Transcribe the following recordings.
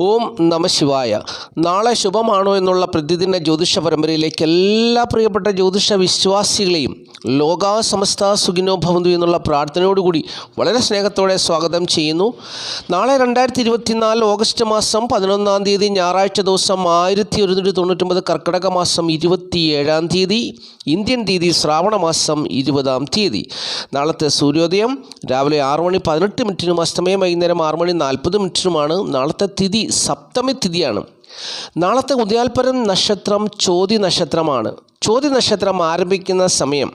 ഓം നമ ശിവായ. നാളെ ശുഭമാണോ എന്നുള്ള പ്രതിദിന ജ്യോതിഷ പരമ്പരയിലേക്ക് എല്ലാ പ്രിയപ്പെട്ട ജ്യോതിഷ വിശ്വാസികളെയും ലോകാസമസ്ത സുഖിനോ ഭവന്തു എന്നുള്ള പ്രാർത്ഥനയോടുകൂടി വളരെ സ്നേഹത്തോടെ സ്വാഗതം ചെയ്യുന്നു. നാളെ 2024 ഓഗസ്റ്റ് മാസം 11 തീയതി ഞായറാഴ്ച ദിവസം 1199 കർക്കിടക മാസം 27 തീയതി ഇന്ത്യൻ തീയതി ശ്രാവണ മാസം 20 തീയതി. നാളത്തെ സൂര്യോദയം രാവിലെ 6:18 അസ്തമയം വൈകുന്നേരം 6:40 നാളത്തെ തിഥി സപ്തമി തിഥിയാണ്. നാളത്തെ ഉദയാൽപരം നക്ഷത്രം ചോതി നക്ഷത്രമാണ്. ചോതി നക്ഷത്രം ആരംഭിക്കുന്ന സമയം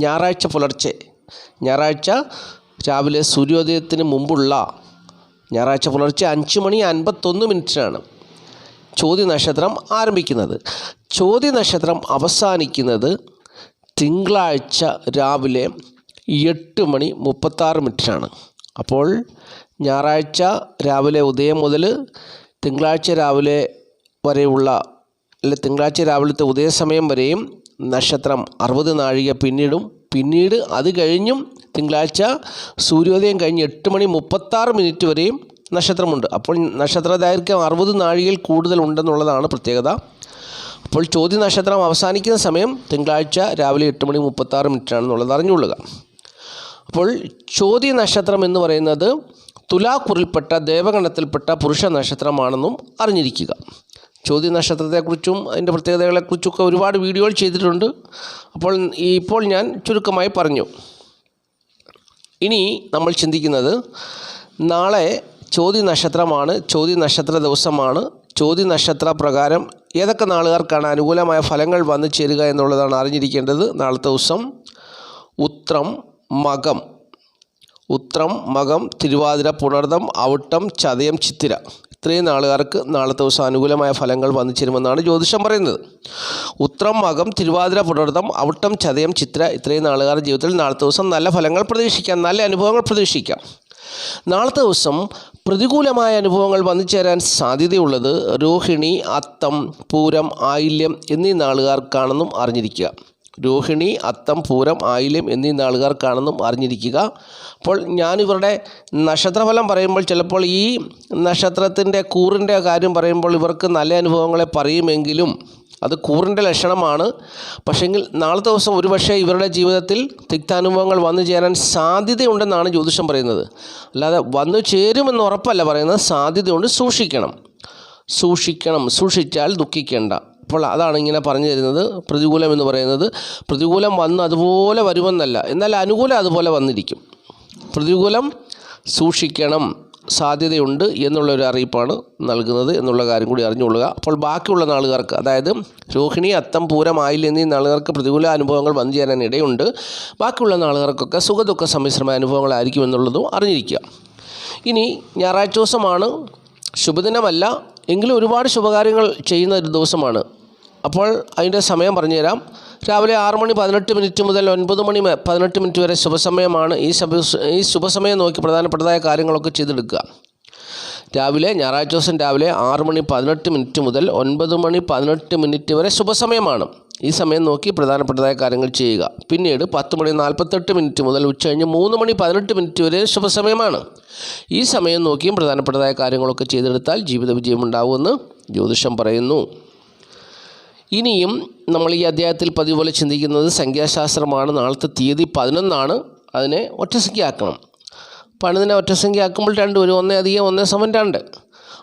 ഞായറാഴ്ച പുലർച്ചെ, ഞായറാഴ്ച രാവിലെ സൂര്യോദയത്തിന് മുമ്പുള്ള ഞായറാഴ്ച പുലർച്ചെ 5:51 ചോതി നക്ഷത്രം ആരംഭിക്കുന്നത്. ചോതി നക്ഷത്രം അവസാനിക്കുന്നത് തിങ്കളാഴ്ച രാവിലെ 8:36 അപ്പോൾ ഞായറാഴ്ച രാവിലെ ഉദയം മുതൽ തിങ്കളാഴ്ച രാവിലെ വരെയുള്ള തിങ്കളാഴ്ച രാവിലത്തെ ഉദയസമയം വരെയും നക്ഷത്രം 60 നാഴിക പിന്നീട് അത് കഴിഞ്ഞും തിങ്കളാഴ്ച സൂര്യോദയം കഴിഞ്ഞ് 8:36 വരെയും നക്ഷത്രമുണ്ട്. അപ്പോൾ നക്ഷത്ര ദൈർഘ്യം 60 നാഴികയിൽ കൂടുതലുണ്ടെന്നുള്ളതാണ് പ്രത്യേകത. അപ്പോൾ ചോതി നക്ഷത്രം അവസാനിക്കുന്ന സമയം തിങ്കളാഴ്ച രാവിലെ 8:36 അറിഞ്ഞുകൊള്ളുക. അപ്പോൾ ചോതി നക്ഷത്രം എന്ന് പറയുന്നത് തുലാക്കുറിൽപ്പെട്ട ദേവഗണത്തിൽപ്പെട്ട പുരുഷ നക്ഷത്രമാണെന്നും അറിഞ്ഞിരിക്കുക. ചോതി നക്ഷത്രത്തെക്കുറിച്ചും അതിൻ്റെ പ്രത്യേകതകളെക്കുറിച്ചൊക്കെ ഒരുപാട് വീഡിയോകൾ ചെയ്തിട്ടുണ്ട്. ഇപ്പോൾ ഞാൻ ചുരുക്കമായി പറഞ്ഞു. ഇനി നമ്മൾ ചിന്തിക്കുന്നത് നാളെ ചോതി നക്ഷത്രമാണ്, ചോതി നക്ഷത്ര ദിവസമാണ്. ചോതി നക്ഷത്ര പ്രകാരം ഏതൊക്കെ നാളുകാർക്കാണ് അനുകൂലമായ ഫലങ്ങൾ വന്നു ചേരുക എന്നുള്ളതാണ് അറിഞ്ഞിരിക്കേണ്ടത്. നാളത്തെ ദിവസം ഉത്രം, മകം, തിരുവാതിര, പുണർദം, അവിട്ടം, ചതയം, ചിത്തിര ഇത്രയും നാളുകാർക്ക് നാളത്തെ ദിവസം അനുകൂലമായ ഫലങ്ങൾ വന്നു ചേരുമെന്നാണ് ജ്യോതിഷം പറയുന്നത്. ഉത്രം, മകം, തിരുവാതിര, പുണർദം, അവിട്ടം, ചതയം, ചിത്തിര ഇത്രയും നാളുകാരുടെ ജീവിതത്തിൽ നാളത്തെ ദിവസം നല്ല ഫലങ്ങൾ പ്രതീക്ഷിക്കാം, നല്ല അനുഭവങ്ങൾ പ്രതീക്ഷിക്കാം. നാളത്തെ ദിവസം പ്രതികൂലമായ അനുഭവങ്ങൾ വന്നു ചേരാൻ സാധ്യതയുള്ളത് രോഹിണി, അത്തം, പൂരം, ആയില്യം എന്നീ നാളുകാർക്കാണെന്നും അറിഞ്ഞിരിക്കുക. രോഹിണി, അത്തം, പൂരം, ആയില്യം എന്നീ നാളുകാർക്കാണെന്നും അറിഞ്ഞിരിക്കുക. അപ്പോൾ ഞാനിവരുടെ നക്ഷത്രഫലം പറയുമ്പോൾ ചിലപ്പോൾ ഈ നക്ഷത്രത്തിൻ്റെ കൂറിൻ്റെ കാര്യം പറയുമ്പോൾ ഇവർക്ക് നല്ല അനുഭവങ്ങളെ പറയുമെങ്കിലും അത് കൂറിൻ്റെ ലക്ഷണമാണ്. പക്ഷേങ്കിൽ നാളത്തെ ദിവസം ഒരുപക്ഷെ ഇവരുടെ ജീവിതത്തിൽ തിക്താനുഭവങ്ങൾ വന്നു ചേരാൻ സാധ്യതയുണ്ടെന്നാണ് ജ്യോതിഷം പറയുന്നത്. അല്ലാതെ വന്നു ചേരുമെന്ന് ഉറപ്പല്ല പറയുന്നത്, സാധ്യതയുണ്ട്. സൂക്ഷിച്ചാൽ ദുഃഖിക്കേണ്ട. അപ്പോൾ അതാണ് ഇങ്ങനെ പറഞ്ഞു തരുന്നത്. പ്രതികൂലം എന്ന് പറയുന്നത് പ്രതികൂലം വന്ന് അതുപോലെ വരുമെന്നല്ല, എന്നാൽ അനുകൂലം അതുപോലെ വന്നിരിക്കും. പ്രതികൂലം സൂക്ഷിക്കണം, സാധ്യതയുണ്ട് എന്നുള്ളൊരു അറിയിപ്പാണ് നൽകുന്നത് എന്നുള്ള കാര്യം കൂടി അറിഞ്ഞുകൊള്ളുക. അപ്പോൾ ബാക്കിയുള്ള നാളുകാർക്ക്, അതായത് രോഹിണി, അത്തം, പൂരം, ആയില്യം എന്നീ നാളുകാർക്ക് പ്രതികൂല അനുഭവങ്ങൾ വന്നു ചേരാൻ ഇടയുണ്ട്. ബാക്കിയുള്ള നാളുകാർക്കൊക്കെ സുഖദുഃഖ സമ്മിശ്രമായ അനുഭവങ്ങളായിരിക്കും എന്നുള്ളതും അറിഞ്ഞിരിക്കുക. ഇനി ഞായറാഴ്ച ദിവസമാണ്, ശുഭദിനമല്ല എങ്കിലും ഒരുപാട് ശുഭകാര്യങ്ങൾ ചെയ്യുന്ന ഒരു ദിവസമാണ്. അപ്പോൾ അതിൻ്റെ സമയം പറഞ്ഞുതരാം. രാവിലെ 6:18 മുതൽ 9:18 വരെ ശുഭസമയമാണ്. ഈ ശുഭസമയം നോക്കി പ്രധാനപ്പെട്ടതായ കാര്യങ്ങളൊക്കെ ചെയ്തെടുക്കുക. ഞായറാഴ്ച ദിവസം രാവിലെ 6:18 മുതൽ 9:18 വരെ ശുഭസമയമാണ്. ഈ സമയം നോക്കി പ്രധാനപ്പെട്ടതായ കാര്യങ്ങൾ ചെയ്യുക. പിന്നീട് 10:48 മുതൽ ഉച്ചകഴിഞ്ഞ് 3:18 വരെ ശുഭസമയമാണ്. ഈ സമയം നോക്കിയും പ്രധാനപ്പെട്ടതായ കാര്യങ്ങളൊക്കെ ചെയ്തെടുത്താൽ ജീവിത വിജയമുണ്ടാവുമെന്ന് ജ്യോതിഷം പറയുന്നു. ഇനിയും നമ്മൾ ഈ അധ്യായത്തിൽ പതിവ് പോലെ ചിന്തിക്കുന്നത് സംഖ്യാശാസ്ത്രമാണ്. നാളത്തെ തീയതി 11. അതിനെ ഒറ്റസംഖ്യയാക്കണം. പണിതിനെ ഒറ്റസംഖ്യയാക്കുമ്പോൾ 2 വരും. 1 + 1 = 2.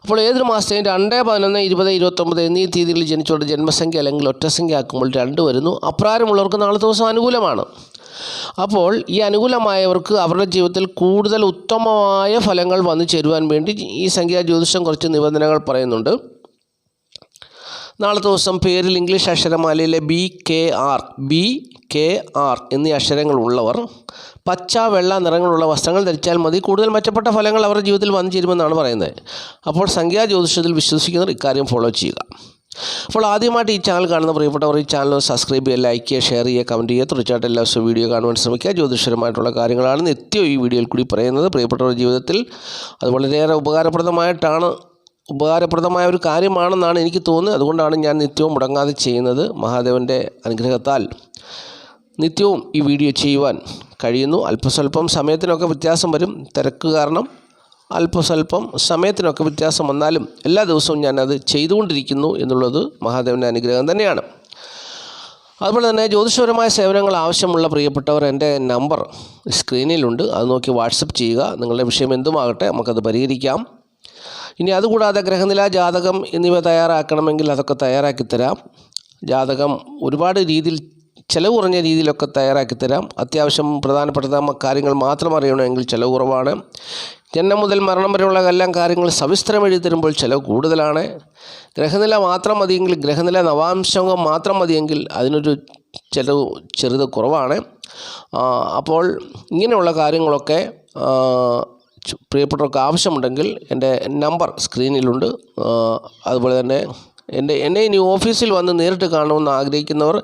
അപ്പോൾ ഏതൊരു മാസത്തെയും 2, 11, 20, 29 എന്നീ തീയതികളിൽ ജനിച്ചവരുടെ ജന്മസംഖ്യ അല്ലെങ്കിൽ ഒറ്റസംഖ്യ ആക്കുമ്പോൾ 2 വരുന്നു. അപ്രകാരമുള്ളവർക്ക് നാളത്തെ ദിവസം അനുകൂലമാണ്. അപ്പോൾ ഈ അനുകൂലമായവർക്ക് അവരുടെ ജീവിതത്തിൽ കൂടുതൽ ഉത്തമമായ ഫലങ്ങൾ വന്നു ചേരുവാൻ വേണ്ടി ഈ സംഖ്യാ ജ്യോതിഷം കുറച്ച് നിബന്ധനകൾ പറയുന്നുണ്ട്. നാളത്തെ ദിവസം പേരിൽ ഇംഗ്ലീഷ് അക്ഷരമാലയിലെ BKR എന്നീ അക്ഷരങ്ങൾ ഉള്ളവർ പച്ച, വെള്ള നിറങ്ങളുള്ള വസ്ത്രങ്ങൾ ധരിച്ചാൽ മതി. കൂടുതൽ മെച്ചപ്പെട്ട ഫലങ്ങൾ അവരുടെ ജീവിതത്തിൽ വന്നു ചേരുമെന്നാണ് പറയുന്നത്. അപ്പോൾ സംഖ്യാ ജ്യോതിഷത്തിൽ വിശ്വസിക്കുന്നവർ ഇക്കാര്യം ഫോളോ ചെയ്യുക. അപ്പോൾ ആദ്യമായിട്ട് ഈ ചാനൽ കാണുന്ന പ്രിയപ്പെട്ടവർ ഈ ചാനൽ സബ്സ്ക്രൈബ് ചെയ്യുക, ലൈക്ക് ചെയ്യുക, ഷെയർ ചെയ്യുക, കമൻറ്റ് ചെയ്യുക. തീർച്ചയായിട്ടും എല്ലാ ദിവസവും വീഡിയോ കാണുവാൻ ശ്രമിക്കുക. ജ്യോതിഷപരമായിട്ടുള്ള കാര്യങ്ങളാണ് നിത്യവും ഈ വീഡിയോയിൽ കൂടി പറയുന്നത്. പ്രിയപ്പെട്ടവരുടെ ജീവിതത്തിൽ അത് വളരെയേറെ ഉപകാരപ്രദമായ ഒരു കാര്യമാണെന്നാണ് എനിക്ക് തോന്നുന്നത്. അതുകൊണ്ടാണ് ഞാൻ നിത്യവും മുടങ്ങാതെ ചെയ്യുന്നത്. മഹാദേവൻ്റെ അനുഗ്രഹത്താൽ നിത്യവും ഈ വീഡിയോ ചെയ്യുവാൻ കഴിയുന്നു. അല്പസ്വല്പം സമയത്തിനൊക്കെ വ്യത്യാസം വരും, തിരക്ക് കാരണം അല്പസ്വല്പം സമയത്തിനൊക്കെ വ്യത്യാസം വന്നാലും എല്ലാ ദിവസവും ഞാനത് ചെയ്തുകൊണ്ടിരിക്കുന്നു എന്നുള്ളത് മഹാദേവൻ്റെ അനുഗ്രഹം തന്നെയാണ്. അതുപോലെ തന്നെ ജ്യോതിഷപരമായ സേവനങ്ങൾ ആവശ്യമുള്ള പ്രിയപ്പെട്ടവർ എൻ്റെ നമ്പർ സ്ക്രീനിലുണ്ട്. അത് നോക്കി വാട്സപ്പ് ചെയ്യുക. നിങ്ങളുടെ വിഷയം എന്തുമാകട്ടെ നമുക്കത് പരിഹരിക്കാം. ഇനി അതുകൂടാതെ ഗ്രഹനില, ജാതകം എന്നിവ തയ്യാറാക്കണമെങ്കിൽ അതൊക്കെ തയ്യാറാക്കി തരാം. ജാതകം ഒരുപാട് രീതിയിൽ ചിലവ് കുറഞ്ഞ രീതിയിലൊക്കെ തയ്യാറാക്കി തരാം. അത്യാവശ്യം പ്രധാനപ്പെട്ട കാര്യങ്ങൾ മാത്രം അറിയണമെങ്കിൽ ചിലവ് കുറവാണ്. ജനനം മുതൽ മരണം വരെയുള്ള എല്ലാ കാര്യങ്ങൾ സവിസ്തരം എഴുതി തരുമ്പോൾ ചിലവ് കൂടുതലാണ്. ഗ്രഹനില മാത്രം മതിയെങ്കിൽ, ഗ്രഹനില നവാംശകം മാത്രം മതിയെങ്കിൽ അതിനൊരു ചിലവ് ചെറുത് കുറവാണ്. അപ്പോൾ ഇങ്ങനെയുള്ള കാര്യങ്ങളൊക്കെ പ്രിയപ്പെട്ടവർക്ക് ആവശ്യമുണ്ടെങ്കിൽ എൻ്റെ നമ്പർ സ്ക്രീനിലുണ്ട്. അതുപോലെ തന്നെ എന്നെ ഇനി ഓഫീസിൽ വന്ന് നേരിട്ട് കാണണമെന്ന് ആഗ്രഹിക്കുന്നവർ,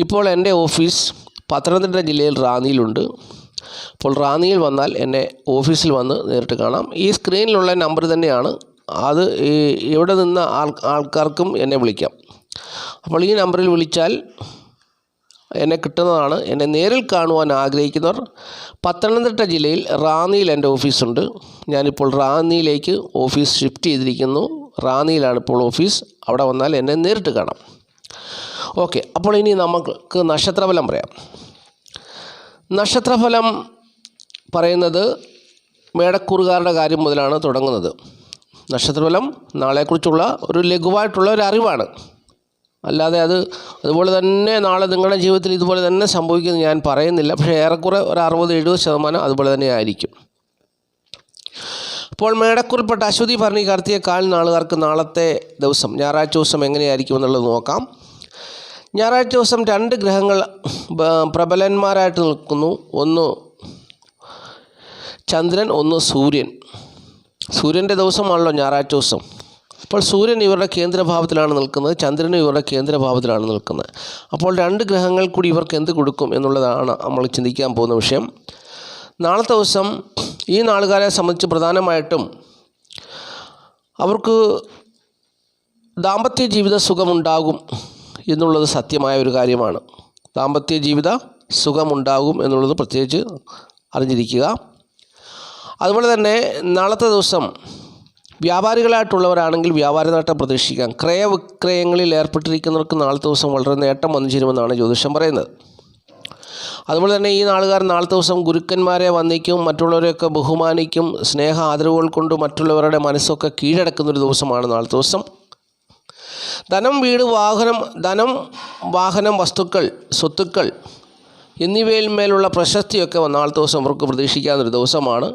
ഇപ്പോൾ എൻ്റെ ഓഫീസ് പത്തനംതിട്ട ജില്ലയിൽ റാന്നിയിലുണ്ട്. അപ്പോൾ റാന്നിയിൽ വന്നാൽ എന്നെ ഓഫീസിൽ വന്ന് നേരിട്ട് കാണാം. ഈ സ്ക്രീനിലുള്ള നമ്പർ തന്നെയാണ് അത്. ഇവിടെ നിന്ന് ആൾക്കാർക്കും എന്നെ വിളിക്കാം. അപ്പോൾ ഈ നമ്പറിൽ വിളിച്ചാൽ എന്നെ കിട്ടുന്നതാണ്. എന്നെ നേരിൽ കാണുവാൻ ആഗ്രഹിക്കുന്നവർ പത്തനംതിട്ട ജില്ലയിൽ റാന്നിയിൽ എൻ്റെ ഓഫീസുണ്ട്. ഞാനിപ്പോൾ റാന്നിയിലേക്ക് ഓഫീസ് ഷിഫ്റ്റ് ചെയ്തിരിക്കുന്നു. റാന്നിയിലാണ് ഇപ്പോൾ ഓഫീസ്. അവിടെ വന്നാൽ എന്നെ നേരിട്ട് കാണാം. ഓക്കെ, അപ്പോൾ ഇനി നമുക്ക് നക്ഷത്രഫലം പറയാം. നക്ഷത്രഫലം പറയുന്നത് മേടക്കൂറുകാരുടെ കാര്യം മുതലാണ് തുടങ്ങുന്നത്. നക്ഷത്രഫലം നാളെക്കുറിച്ചുള്ള ഒരു ലഘുവായിട്ടുള്ള ഒരു അറിവാണ്. അല്ലാതെ അതുപോലെ തന്നെ നാളെ നിങ്ങളുടെ ജീവിതത്തിൽ ഇതുപോലെ തന്നെ സംഭവിക്കുമെന്ന് ഞാൻ പറയുന്നില്ല. പക്ഷേ ഏറെക്കുറെ ഒരു 60-70% അതുപോലെ തന്നെ ആയിരിക്കും. അപ്പോൾ മേടക്കൂറിൽപ്പെട്ട അശ്വതി, ഭരണി, കാർത്തിക, കാൽ നാളുകാർക്ക് നാളത്തെ ദിവസം ഞായറാഴ്ച ദിവസം എങ്ങനെയായിരിക്കും എന്നുള്ളത് നോക്കാം. ഞായറാഴ്ച ദിവസം 2 ഗ്രഹങ്ങൾ പ്രബലന്മാരായിട്ട് നിൽക്കുന്നു. ഒന്ന് ചന്ദ്രൻ, ഒന്ന് സൂര്യൻ. സൂര്യൻ്റെ ദിവസമാണല്ലോ ഞായറാഴ്ച ദിവസം. അപ്പോൾ സൂര്യൻ ഇവരുടെ കേന്ദ്രഭാവത്തിലാണ് നിൽക്കുന്നത്, ചന്ദ്രനും ഇവരുടെ കേന്ദ്രഭാവത്തിലാണ് നിൽക്കുന്നത്. അപ്പോൾ 2 ഗ്രഹങ്ങൾ കൂടി ഇവർക്ക് എന്ത് കൊടുക്കും എന്നുള്ളതാണ് നമ്മൾ ചിന്തിക്കാൻ പോകുന്ന വിഷയം. നാളത്തെ ദിവസം ഈ നാളുകാരെ സംബന്ധിച്ച് പ്രധാനമായിട്ടും അവർക്ക് ദാമ്പത്യ ജീവിത സുഖമുണ്ടാകും എന്നുള്ളത് സത്യമായ ഒരു കാര്യമാണ്. ദാമ്പത്യ ജീവിത സുഖമുണ്ടാകും എന്നുള്ളത് പ്രത്യേകിച്ച് അറിഞ്ഞിരിക്കുക. അതുപോലെ തന്നെ നാളത്തെ ദിവസം വ്യാപാരികളായിട്ടുള്ളവരാണെങ്കിൽ വ്യാപാര നേട്ടം പ്രതീക്ഷിക്കാം. ക്രയവിക്രയങ്ങളിൽ ഏർപ്പെട്ടിരിക്കുന്നവർക്ക് നാളത്തെ ദിവസം വളരെ നേട്ടം വന്നു ചേരുമെന്നാണ് ജ്യോതിഷം പറയുന്നത്. അതുപോലെ തന്നെ ഈ നാളുകാർ നാളത്തെ ദിവസം ഗുരുക്കന്മാരെ വന്ദിക്കും, മറ്റുള്ളവരെയൊക്കെ ബഹുമാനിക്കും. സ്നേഹ ആദരവുകൾ കൊണ്ട് മറ്റുള്ളവരുടെ മനസ്സൊക്കെ കീഴടക്കുന്നൊരു ദിവസമാണ് നാളത്തെ ദിവസം. ധനം, വീട്, വാഹനം, വസ്തുക്കൾ, സ്വത്തുക്കൾ എന്നിവയിൽ മേലുള്ള പ്രശസ്തിയൊക്കെ നാളത്തെ ദിവസം അവർക്ക് പ്രതീക്ഷിക്കാവുന്നൊരു ദിവസമാണ്.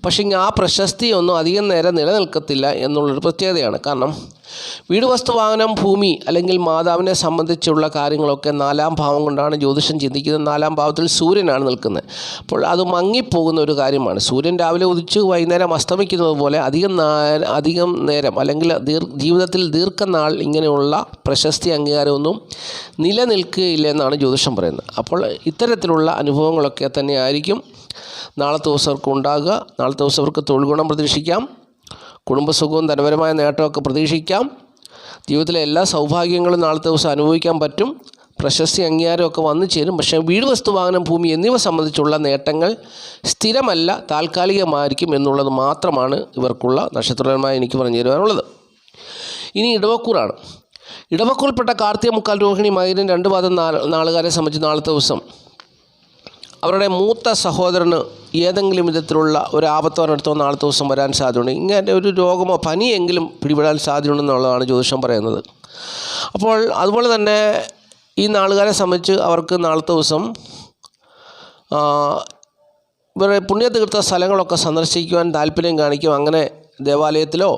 പക്ഷേ ആ പ്രശസ്തി ഒന്നും അധികം നേരം നിലനിൽക്കത്തില്ല എന്നുള്ളൊരു പ്രത്യേകതയാണ്. കാരണം വീട്, വസ്തു, വാഹനം, ഭൂമി അല്ലെങ്കിൽ മാതാവിനെ സംബന്ധിച്ചുള്ള കാര്യങ്ങളൊക്കെ 4-ാം ഭാവം കൊണ്ടാണ് ജ്യോതിഷം ചിന്തിക്കുന്നത്. 4-ാം ഭാവത്തിൽ സൂര്യനാണ് നിൽക്കുന്നത്. അപ്പോൾ അത് മങ്ങിപ്പോകുന്ന ഒരു കാര്യമാണ്. സൂര്യൻ രാവിലെ ഉദിച്ച് വൈകുന്നേരം അസ്തമിക്കുന്നത് പോലെ അധികം നേരം അല്ലെങ്കിൽ ജീവിതത്തിൽ ദീർഘനാൾ ഇങ്ങനെയുള്ള പ്രശസ്തി അംഗീകാരമൊന്നും നിലനിൽക്കുകയില്ല എന്നാണ് ജ്യോതിഷം പറയുന്നത്. അപ്പോൾ ഇത്തരത്തിലുള്ള അനുഭവങ്ങളൊക്കെ തന്നെ ആയിരിക്കും നാളത്തെ ദിവസർക്ക് ഉണ്ടാകുക. നാളത്തെ ദിവസർക്ക് തൊഴിൽ ഗുണം പ്രതീക്ഷിക്കാം. കുടുംബസുഖവും ധനപരമായ നേട്ടമൊക്കെ പ്രതീക്ഷിക്കാം. ജീവിതത്തിലെ എല്ലാ സൗഭാഗ്യങ്ങളും നാളത്തെ ദിവസം അനുഭവിക്കാൻ പറ്റും. പ്രശസ്തി അംഗീകാരമൊക്കെ വന്നു ചേരും. പക്ഷേ വീട്, വസ്തു, വാഹനം, ഭൂമി എന്നിവ സംബന്ധിച്ചുള്ള നേട്ടങ്ങൾ സ്ഥിരമല്ല, താൽക്കാലികമായിരിക്കും എന്നുള്ളത് മാത്രമാണ് ഇവർക്കുള്ള നക്ഷത്രപരമായി എനിക്ക് പറഞ്ഞു തരുവാനുള്ളത്. ഇനി ഇടവക്കൂറാണ്. ഇടവക്കൂറിൽപ്പെട്ട കാർത്തിക, മുക്കാൽ, രോഹിണി, മകരം, 2 പാദം നാളുകാരെ സംബന്ധിച്ച് നാളത്തെ ദിവസം അവരുടെ മൂത്ത സഹോദരന് ഏതെങ്കിലും വിധത്തിലുള്ള ഒരു ആപത്തോ അനർത്ഥമോ നാളത്തെ ദിവസം വരാൻ സാധ്യതയുണ്ട്. ഇങ്ങനെ ഒരു രോഗമോ പനിയെങ്കിലും പിടിപെടാൻ സാധ്യതയുണ്ടെന്നുള്ളതാണ് ജ്യോതിഷം പറയുന്നത്. അപ്പോൾ അതുപോലെ തന്നെ ഈ നാളുകാരെ സംബന്ധിച്ച് അവർക്ക് നാളത്തെ ദിവസം ഇവരുടെ പുണ്യതീർത്ഥ സ്ഥലങ്ങളൊക്കെ സന്ദർശിക്കുവാൻ താല്പര്യം കാണിക്കും. അങ്ങനെ ദേവാലയത്തിലോ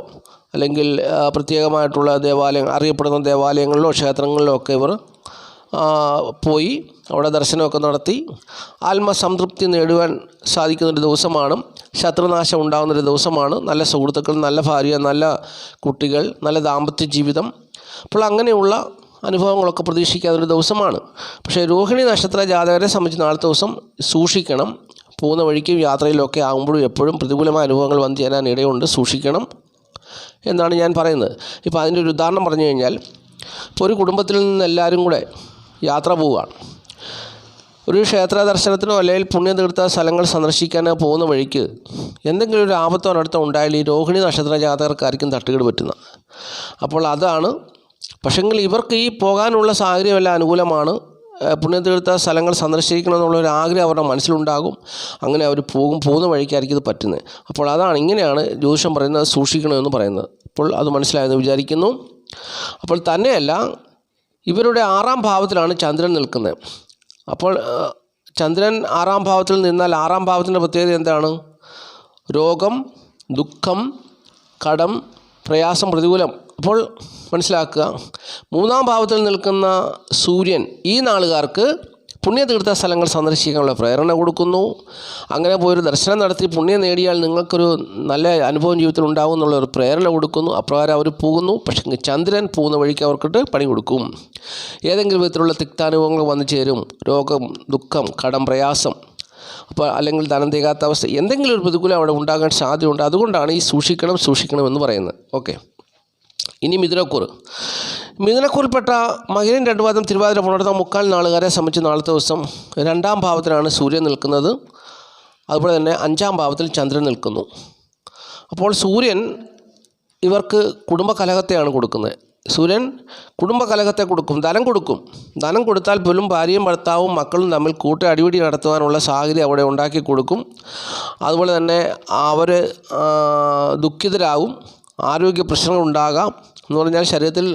അല്ലെങ്കിൽ പ്രത്യേകമായിട്ടുള്ള അറിയപ്പെടുന്ന ദേവാലയങ്ങളിലോ ക്ഷേത്രങ്ങളിലോ ഒക്കെ ഇവർ പോയി അവിടെ ദർശനമൊക്കെ നടത്തി ആത്മസംതൃപ്തി നേടുവാൻ സാധിക്കുന്നൊരു ദിവസമാണ്. ശത്രുനാശം ഉണ്ടാകുന്നൊരു ദിവസമാണ്. നല്ല സുഹൃത്തുക്കൾ, നല്ല ഭാര്യ, നല്ല കുട്ടികൾ, നല്ല ദാമ്പത്യ ജീവിതം, അപ്പോൾ അങ്ങനെയുള്ള അനുഭവങ്ങളൊക്കെ പ്രതീക്ഷിക്കാവുന്നൊരു ദിവസമാണ്. പക്ഷേ രോഹിണി നക്ഷത്ര ജാതകരെ സംബന്ധിച്ച് നാളത്തെ ദിവസം സൂക്ഷിക്കണം. പോകുന്ന വഴിക്കും യാത്രയിലൊക്കെ ആകുമ്പോഴും എപ്പോഴും പ്രതികൂലമായ അനുഭവങ്ങൾ വന്നു ചേരാൻ ഇടയുണ്ട്. സൂക്ഷിക്കണം എന്നാണ് ഞാൻ പറയുന്നത്. ഇപ്പോൾ അതിൻ്റെ ഒരു ഉദാഹരണം പറഞ്ഞു കഴിഞ്ഞാൽ, ഇപ്പോൾ ഒരു കുടുംബത്തിൽ നിന്ന് എല്ലാവരും കൂടെ യാത്ര പോവുകയാണ്. ഒരു ക്ഷേത്ര ദർശനത്തിനോ അല്ലെങ്കിൽ പുണ്യതീർത്ഥ സ്ഥലങ്ങൾ സന്ദർശിക്കാനോ പോകുന്ന വഴിക്ക് എന്തെങ്കിലും ഒരു ആപത്തോ അനർത്ഥം ഉണ്ടായാൽ ഈ രോഹിണി നക്ഷത്ര ജാതകർക്കായിരിക്കും തട്ടുകേട് പറ്റുന്നത്. അപ്പോൾ അതാണ്. പക്ഷെങ്കിൽ ഇവർക്ക് ഈ പോകാനുള്ള സാഹചര്യമെല്ലാം അനുകൂലമാണ്. പുണ്യതീർത്ഥ സ്ഥലങ്ങൾ സന്ദർശിക്കണമെന്നുള്ളൊരു ആഗ്രഹം അവരുടെ മനസ്സിലുണ്ടാകും. അങ്ങനെ അവർ പോകുന്ന വഴിക്കായിരിക്കും ഇത് പറ്റുന്നത്. അപ്പോൾ അതാണ്, ഇങ്ങനെയാണ് ജ്യോതിഷം പറയുന്നത്, സൂക്ഷിക്കണമെന്ന് പറയുന്നത്. അപ്പോൾ അത് മനസ്സിലായെന്ന് വിചാരിക്കുന്നു. അപ്പോൾ തന്നെയല്ല, ഇവരുടെ 6ാം ഭാവത്തിലാണ് ചന്ദ്രൻ നിൽക്കുന്നത്. അപ്പോൾ ചന്ദ്രൻ 6ാം ഭാവത്തിൽ നിന്നാൽ 6ാം ഭാവത്തിൻ്റെ പ്രത്യേകത എന്താണ്? രോഗം, ദുഃഖം, കടം, പ്രയാസം, പ്രതികൂലം. അപ്പോൾ മനസ്സിലാക്കുക, 3ാം ഭാവത്തിൽ നിൽക്കുന്ന സൂര്യൻ ഈ നാളുകാർക്ക് പുണ്യതീർത്ഥ സ്ഥലങ്ങൾ സന്ദർശിക്കാനുള്ള പ്രേരണ കൊടുക്കുന്നു. അങ്ങനെ പോയൊരു ദർശനം നടത്തി പുണ്യം നേടിയാൽ നിങ്ങൾക്കൊരു നല്ല അനുഭവം ജീവിതത്തിൽ ഉണ്ടാകും എന്നുള്ളൊരു പ്രേരണ കൊടുക്കുന്നു. അപ്രകാരം അവർ പോകുന്നു. പക്ഷേ ചന്ദ്രൻ പോകുന്ന വഴിക്ക് അവർക്കിട്ട് പണി കൊടുക്കും. ഏതെങ്കിലും വിധത്തിലുള്ള തിക്താനുഭവങ്ങൾ വന്നു ചേരും. രോഗം, ദുഃഖം, കടം, പ്രയാസം, അപ്പോൾ അല്ലെങ്കിൽ ധനം തികയാത്ത അവസ്ഥ, എന്തെങ്കിലും ഒരു പ്രതികൂലം അവിടെ ഉണ്ടാകാൻ സാധ്യതയുണ്ട്. അതുകൊണ്ടാണ് ഈ സൂക്ഷിക്കണം എന്ന് പറയുന്നത്. ഓക്കെ. ഇനി മിഥുനക്കൂറിൽപ്പെട്ട മകരം, 2 പാദം, തിരുവാതിര, പുണർതം, മുക്കാൽ നാളുകാരെ സംബന്ധിച്ച് നാളത്തെ ദിവസം 2ാം ഭാവത്തിലാണ് സൂര്യൻ നിൽക്കുന്നത്. അതുപോലെ തന്നെ 5ാം ഭാവത്തിൽ ചന്ദ്രൻ നിൽക്കുന്നു. അപ്പോൾ സൂര്യൻ ഇവർക്ക് കുടുംബകലഹത്തെയാണ് കൊടുക്കുന്നത്. സൂര്യൻ കുടുംബകലഹത്തെ കൊടുക്കും, ധനം കൊടുത്താൽ പോലും ഭാര്യയും ഭർത്താവും മക്കളും തമ്മിൽ അടിപിടി നടത്തുവാനുള്ള സാഹചര്യം അവിടെ ഉണ്ടാക്കി കൊടുക്കും. അതുപോലെ തന്നെ അവർ ദുഃഖിതരാകും, ആരോഗ്യ പ്രശ്നങ്ങൾ ഉണ്ടാകാം. എന്ന് പറഞ്ഞാൽ ശരീരത്തിൽ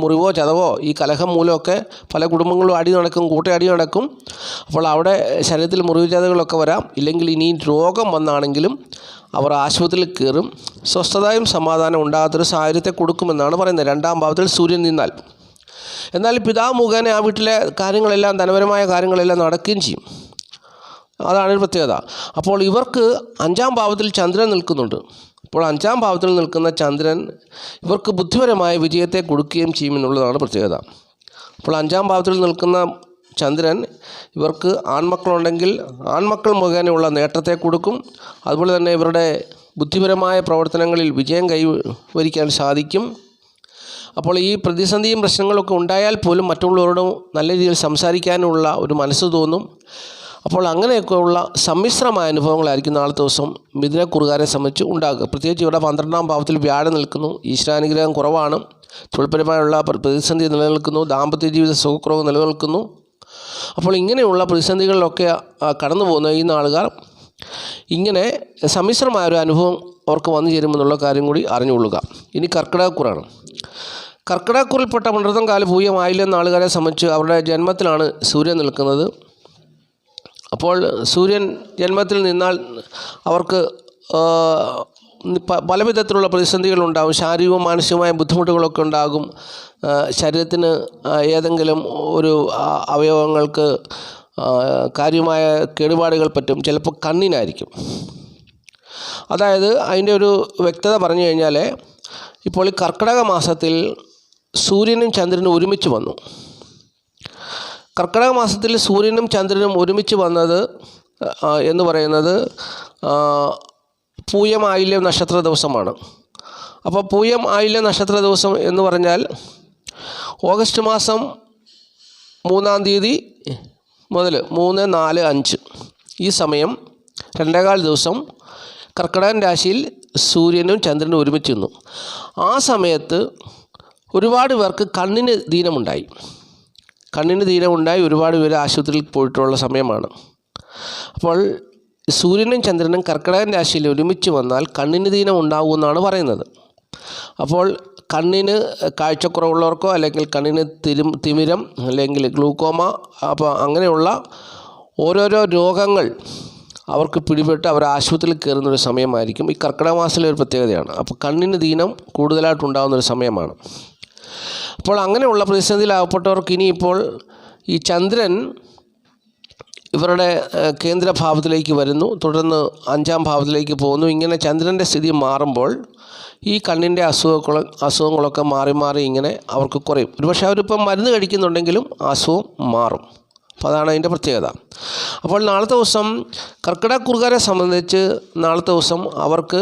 മുറിവോ ചതവോ ഈ കലഹം മൂലമൊക്കെ പല കുടുംബങ്ങളും അടി നടക്കും. അപ്പോൾ അവിടെ ശരീരത്തിൽ മുറിവ് ചതകളൊക്കെ വരാം. ഇല്ലെങ്കിൽ ഇനി രോഗം വന്നാണെങ്കിലും അവർ ആശുപത്രിയിൽ കയറും. സ്വസ്ഥതയും സമാധാനം ഉണ്ടാകാത്തൊരു സാഹചര്യത്തെ കൊടുക്കുമെന്നാണ് പറയുന്നത് 2ാം ഭാവത്തിൽ സൂര്യൻ നിന്നാൽ. എന്നാൽ പിതാവ് മുഖേന ആ വീട്ടിലെ കാര്യങ്ങളെല്ലാം, ധനപരമായ കാര്യങ്ങളെല്ലാം നടക്കുകയും ചെയ്യും. അതാണ് ഒരു പ്രത്യേകത. അപ്പോൾ ഇവർക്ക് 5ാം ഭാവത്തിൽ ചന്ദ്രൻ നിൽക്കുന്നുണ്ട്. അപ്പോൾ 5ാം ഭാവത്തിൽ നിൽക്കുന്ന ചന്ദ്രൻ ഇവർക്ക് ബുദ്ധിപരമായ വിജയത്തെ കൊടുക്കുകയും ചെയ്യുമെന്നുള്ളതാണ് പ്രത്യേകത. അപ്പോൾ 5ാം ഭാവത്തിൽ നിൽക്കുന്ന ചന്ദ്രൻ ഇവർക്ക് ആൺമക്കളുണ്ടെങ്കിൽ ആൺമക്കൾ മുഖേനയുള്ള നേട്ടത്തെ കൊടുക്കും. അതുപോലെ തന്നെ ഇവരുടെ ബുദ്ധിപരമായ പ്രവർത്തനങ്ങളിൽ വിജയം കൈവരിക്കാൻ സാധിക്കും. അപ്പോൾ ഈ പ്രതിസന്ധിയും പ്രശ്നങ്ങളൊക്കെ ഉണ്ടായാൽ പോലും മറ്റുള്ളവരോട് നല്ല രീതിയിൽ സംസാരിക്കാനുള്ള ഒരു മനസ്സ് തോന്നും. അപ്പോൾ അങ്ങനെയൊക്കെയുള്ള സമ്മിശ്രമായ അനുഭവങ്ങളായിരിക്കും നാളത്തെ ദിവസം മിഥുനക്കുറുകാരെ സംബന്ധിച്ച് ഉണ്ടാകുക. പ്രത്യേകിച്ച് ഇവിടെ 12ാം ഭാവത്തിൽ വ്യാഴം നിൽക്കുന്നു. ഈശ്വരാനുഗ്രഹം കുറവാണ്. തൊഴിൽപരമായുള്ള പ്രതിസന്ധി നിലനിൽക്കുന്നു. ദാമ്പത്യ ജീവിത സുഖക്കുറവ് നിലനിൽക്കുന്നു. അപ്പോൾ ഇങ്ങനെയുള്ള പ്രതിസന്ധികളിലൊക്കെ കടന്നു പോകുന്ന ഈ നാളുകാർ ഇങ്ങനെ സമ്മിശ്രമായൊരു അനുഭവം അവർക്ക് വന്നു ചേരുമെന്നുള്ള കാര്യം കൂടി അറിഞ്ഞുകൊള്ളുക. ഇനി കർക്കിടകക്കുറാണ്. കർക്കിടകക്കുറിൽപ്പെട്ട പുണർതം കാല പൂയം ആയില്യം നാളുകാരെ സംബന്ധിച്ച് അവരുടെ ജന്മത്തിലാണ് സൂര്യൻ നിൽക്കുന്നത്. അപ്പോൾ സൂര്യൻ ജന്മത്തിൽ നിന്നാൽ അവർക്ക് പല വിധത്തിലുള്ള പ്രതിസന്ധികളുണ്ടാകും. ശാരീരികവും മാനസികമായ ബുദ്ധിമുട്ടുകളൊക്കെ ഉണ്ടാകും. ശരീരത്തിന് ഏതെങ്കിലും ഒരു അവയവങ്ങൾക്ക് കാര്യമായ കേടുപാടുകൾ പറ്റും. ചിലപ്പോൾ കണ്ണിനായിരിക്കും. അതായത് അതിൻ്റെ ഒരു വ്യക്തത പറഞ്ഞു കഴിഞ്ഞാൽ, ഇപ്പോൾ ഈ കർക്കിടക മാസത്തിൽ സൂര്യനും ചന്ദ്രനും ഒരുമിച്ച് വന്നു. കർക്കിടക മാസത്തിൽ സൂര്യനും ചന്ദ്രനും ഒരുമിച്ച് വന്നത് എന്ന് പറയുന്നത് പൂയം ആയില്യം നക്ഷത്ര ദിവസമാണ്. അപ്പോൾ പൂയം ആയില്യം നക്ഷത്ര ദിവസം എന്ന് പറഞ്ഞാൽ ഓഗസ്റ്റ് മാസം 3-ാം തീയതി മുതൽ 3, 4, 5 ഈ സമയം 2.25 ദിവസം കർക്കിടകൻ രാശിയിൽ സൂര്യനും ചന്ദ്രനും ഒരുമിച്ച് നിന്നു. ആ സമയത്ത് ഒരുപാട് പേർക്ക് കണ്ണിന് ദീനമുണ്ടായി. ഒരുപാട് പേര് ആശുപത്രിയിൽ പോയിട്ടുള്ള സമയമാണ്. അപ്പോൾ സൂര്യനും ചന്ദ്രനും കർക്കിടകൻ രാശിയിൽ ഒരുമിച്ച് വന്നാൽ കണ്ണിന് ദീനം ഉണ്ടാകുമെന്നാണ് പറയുന്നത്. അപ്പോൾ കണ്ണിന് കാഴ്ചക്കുറവുള്ളവർക്കോ അല്ലെങ്കിൽ കണ്ണിന് തിമിരം അല്ലെങ്കിൽ ഗ്ലൂക്കോമ, അപ്പോൾ അങ്ങനെയുള്ള ഓരോരോ രോഗങ്ങൾ അവർക്ക് പിടിപെട്ട് അവർ ആശുപത്രിയിൽ കയറുന്നൊരു സമയമായിരിക്കും. ഈ കർക്കിടക മാസത്തിലെ ഒരു പ്രത്യേകതയാണ്. അപ്പോൾ കണ്ണിന് ദീനം കൂടുതലായിട്ടുണ്ടാകുന്നൊരു സമയമാണ്. അപ്പോൾ അങ്ങനെയുള്ള പ്രതിസന്ധിയിലാകപ്പെട്ടവർക്ക് ഇനിയിപ്പോൾ ഈ ചന്ദ്രൻ ഇവരുടെ കേന്ദ്രഭാവത്തിലേക്ക് വരുന്നു, തുടർന്ന് 5-ാം ഭാവത്തിലേക്ക് പോകുന്നു. ഇങ്ങനെ ചന്ദ്രൻ്റെ സ്ഥിതി മാറുമ്പോൾ ഈ കണ്ണിൻ്റെ അസുഖങ്ങളൊക്കെ മാറി ഇങ്ങനെ അവർക്ക് കുറയും. ഒരുപക്ഷെ അവരിപ്പം മരുന്ന് കഴിക്കുന്നുണ്ടെങ്കിലും അസുഖം മാറും. അപ്പോൾ അതാണ് അതിൻ്റെ പ്രത്യേകത. അപ്പോൾ നാളത്തെ ദിവസം കർക്കിടകക്കുറുകാരെ സംബന്ധിച്ച് നാളത്തെ ദിവസം അവർക്ക്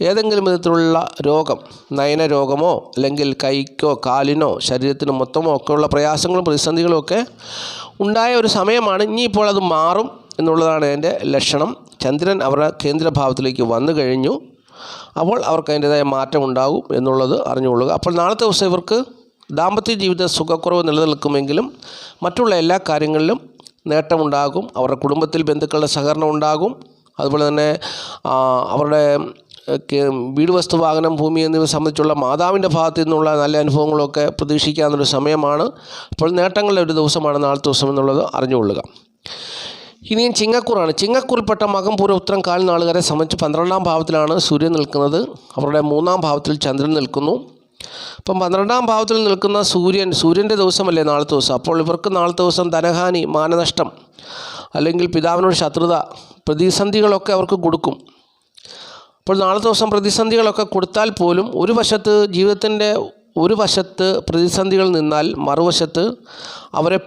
ഏതെങ്കിലും വിധത്തിലുള്ള രോഗം, നയന രോഗമോ അല്ലെങ്കിൽ കൈക്കോ കാലിനോ ശരീരത്തിന് മൊത്തമോ ഒക്കെയുള്ള പ്രയാസങ്ങളും പ്രതിസന്ധികളും ഒക്കെ ഉണ്ടായ ഒരു സമയമാണ്. ഇനിയിപ്പോൾ അത് മാറും എന്നുള്ളതാണ് അതിൻ്റെ ലക്ഷണം. ചന്ദ്രൻ അവരുടെ കേന്ദ്രഭാവത്തിലേക്ക് വന്നു കഴിഞ്ഞു. അപ്പോൾ അവർക്ക് അതിൻ്റേതായ മാറ്റം ഉണ്ടാകും എന്നുള്ളത് അറിഞ്ഞുകൊള്ളുക. അപ്പോൾ നാളത്തെ ദിവസം ഇവർക്ക് ദാമ്പത്യ ജീവിത സുഖക്കുറവ് നിലനിൽക്കുമെങ്കിലും മറ്റുള്ള എല്ലാ കാര്യങ്ങളിലും നേട്ടമുണ്ടാകും. അവരുടെ കുടുംബത്തിൽ ബന്ധുക്കളുടെ സഹകരണം ഉണ്ടാകും. അതുപോലെ തന്നെ അവരുടെ വീട്, വസ്തു, വാഹനം, ഭൂമി എന്നിവ സംബന്ധിച്ചുള്ള മാതാവിൻ്റെ ഭാഗത്തു നിന്നുള്ള നല്ല അനുഭവങ്ങളൊക്കെ പ്രതീക്ഷിക്കാവുന്നൊരു സമയമാണ്. അപ്പോൾ നേട്ടങ്ങളുടെ ഒരു ദിവസമാണ് നാളത്തെ ദിവസം എന്നുള്ളത് അറിഞ്ഞുകൊള്ളുക. ഇനിയും ചിങ്ങക്കൂറാണ്. ചിങ്ങക്കൂറിൽപ്പെട്ട മകം, പൂരം, ഉത്രം, കാൽ നാളുകാരെ സംബന്ധിച്ച് 12ാം ഭാവത്തിലാണ് സൂര്യൻ നിൽക്കുന്നത്. അവരുടെ 3ാം ഭാവത്തിൽ ചന്ദ്രൻ നിൽക്കുന്നു. അപ്പം 12ാം ഭാവത്തിൽ നിൽക്കുന്ന സൂര്യൻ്റെ ദിവസമല്ലേ നാളത്തെ ദിവസം. അപ്പോൾ ഇവർക്ക് നാളത്തെ ദിവസം ധനഹാനി, മാനനഷ്ടം, അല്ലെങ്കിൽ പിതാവിനോട് ശത്രുത, പ്രതിസന്ധികളൊക്കെ അവർക്ക് കൊടുക്കും. അപ്പോൾ നാളത്തെ ദിവസം പ്രതിസന്ധികളൊക്കെ കൊടുത്താൽ പോലും ജീവിതത്തിൻ്റെ ഒരു വശത്ത് പ്രതിസന്ധികൾ നിന്നാൽ മറുവശത്ത് അവരെ